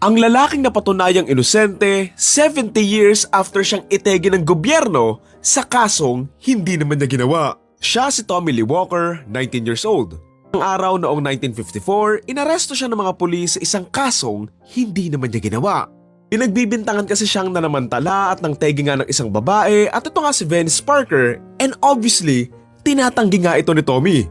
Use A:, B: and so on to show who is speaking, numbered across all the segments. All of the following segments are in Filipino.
A: Ang lalaking napatunayang inosente 70 years after siyang itegi ng gobyerno sa kasong hindi naman niya ginawa. Siya si Tommy Lee Walker, 19 years old. Ang araw noong 1954, inaresto siya ng mga pulis sa isang kasong hindi naman niya ginawa. Pinagbibintangan kasi siyang nanamantala at nang tegi nga ng isang babae at ito nga si Venice Parker, and obviously, tinatanggi nga ito ni Tommy.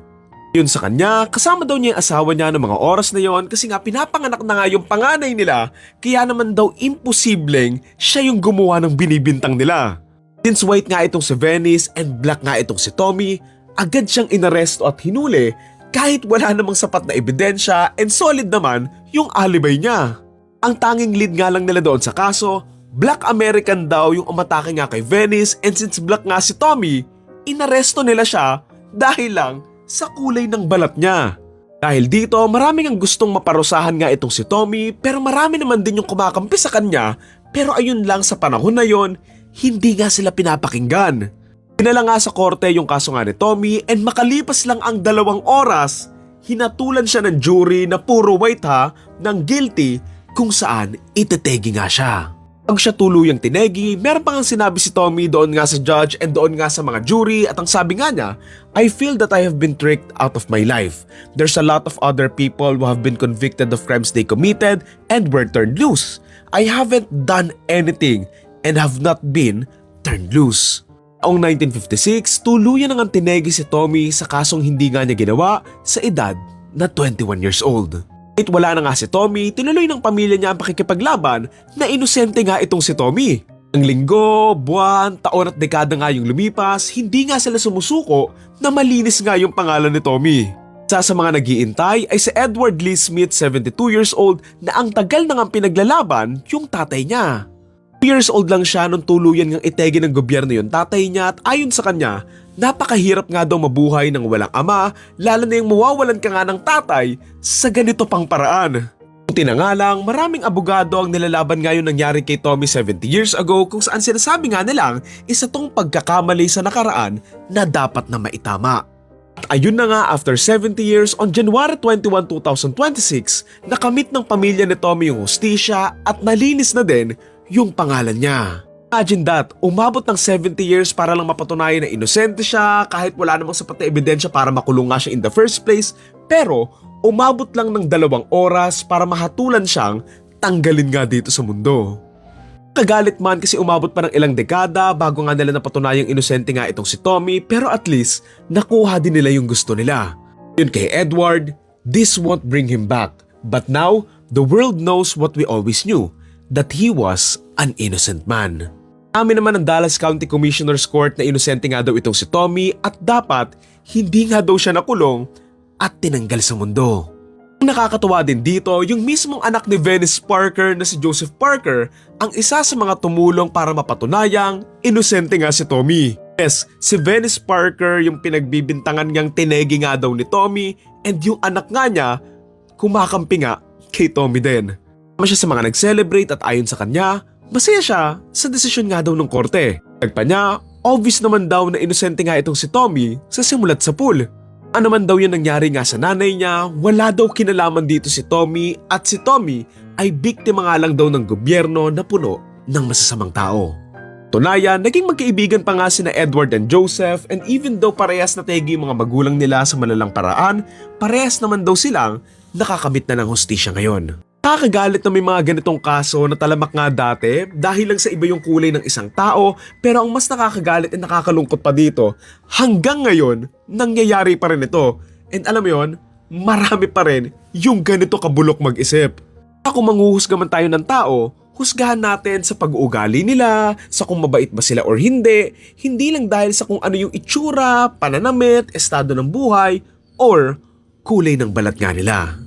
A: Yun sa kanya, kasama daw niya yung asawa niya ng mga oras na yon kasi nga pinapanganak na nga yung panganay nila, kaya naman daw imposibleng siya yung gumawa ng binibintang nila. Since white nga itong si Venice and black nga itong si Tommy, agad siyang inaresto at hinuli kahit wala namang sapat na ebidensya and solid naman yung alibay niya. Ang tanging lead nga lang nila doon sa kaso, Black American daw yung umatake nga kay Venice, and since black nga si Tommy, inaresto nila siya dahil lang sa kulay ng balat niya. Dahil dito, maraming ang gustong maparusahan nga itong si Tommy, pero marami naman din yung kumakampi sa kanya, pero ayun lang sa panahon na yon, hindi nga sila pinapakinggan. Pinala nga sa korte yung kaso nga ni Tommy, and makalipas lang ang 2 oras, hinatulan siya ng jury na puro white ng guilty kung saan itetegi nga siya. Pag siya tuluyang tinegi, meron pa nga sinabi si Tommy doon nga sa judge and doon nga sa mga jury, at ang sabi nga niya, I feel that I have been tricked out of my life. There's a lot of other people who have been convicted of crimes they committed and were turned loose. I haven't done anything and have not been turned loose. Taong 1956, tuluyan nang tinegi si Tommy sa kasong hindi nga niya ginawa sa edad na 21 years old. Kahit wala na nga si Tommy, tinuloy ng pamilya niya ang pakikipaglaban na inosente nga itong si Tommy. Ang linggo, buwan, taon at dekada nga yung lumipas, hindi nga sila sumusuko na malinis nga yung pangalan ni Tommy. Isa sa mga nag-iintay ay si Edward Lee Smith, 72 years old, na ang tagal na nga pinaglalaban yung tatay niya. 2 years old lang siya nung tuluyan ngang itegi ng gobyerno yung tatay niya, at ayon sa kanya, napakahirap nga daw mabuhay ng walang ama, lalo na yung mawawalan ka nga ng tatay sa ganito pang paraan. Buti na nga lang, maraming abogado ang nilalaban ngayon nangyari kay Tommy 70 years ago, kung saan sinasabi nga nilang isa tong pagkakamali sa nakaraan na dapat na maitama. At ayun na nga, after 70 years, on January 21, 2026, nakamit ng pamilya ni Tommy yung hustisya at nalinis na din yung pangalan niya. Imagine that, umabot ng 70 years para lang mapatunayan na inosente siya kahit wala namang sapat na ebidensya para makulong nga siya in the first place, pero umabot lang ng 2 oras para mahatulan siyang tanggalin nga dito sa mundo. Kagalit man kasi umabot pa ng ilang dekada bago nga nila napatunayang inosente nga itong si Tommy, pero at least nakuha din nila yung gusto nila. Yun kay Edward, this won't bring him back, but now the world knows what we always knew, that he was an innocent man. Amin naman ng Dallas County Commissioner's Court na inosente nga daw itong si Tommy at dapat hindi nga daw siya nakulong at tinanggal sa mundo. Ang nakakatuwa din dito, yung mismong anak ni Venice Parker na si Joseph Parker ang isa sa mga tumulong para mapatunayang inosente nga si Tommy. Yes, si Venice Parker yung pinagbibintangan niyang tinegi nga daw ni Tommy, and yung anak nga niya kumakampi nga kay Tommy din. Tama siya sa mga nag-celebrate at ayon sa kanya, masaya siya sa desisyon nga daw ng korte. Nagpa niya, obvious naman daw na inosente nga itong si Tommy sa simulat sa pool. Ano man daw yung nangyari nga sa nanay niya, wala daw kinalaman dito si Tommy, at si Tommy ay biktima nga lang daw ng gobyerno na puno ng masasamang tao. Tunayan, naging magkaibigan pa nga sina Edward and Joseph, and even though parehas na tegi yung mga magulang nila sa malalang paraan, parehas naman daw silang nakakamit na ng hustisya ngayon. Nakakagalit na may mga ganitong kaso na talamak nga dati dahil lang sa iba yung kulay ng isang tao, pero ang mas nakakagalit at nakakalungkot pa dito, hanggang ngayon, nangyayari pa rin ito. And alam mo yun, marami pa rin yung ganito kabulok mag-isip. Kung manghuhusga man tayo ng tao, husgahan natin sa pag-uugali nila, sa kung mabait ba sila or hindi, hindi lang dahil sa kung ano yung itsura, pananamit, estado ng buhay, or kulay ng balat nga nila.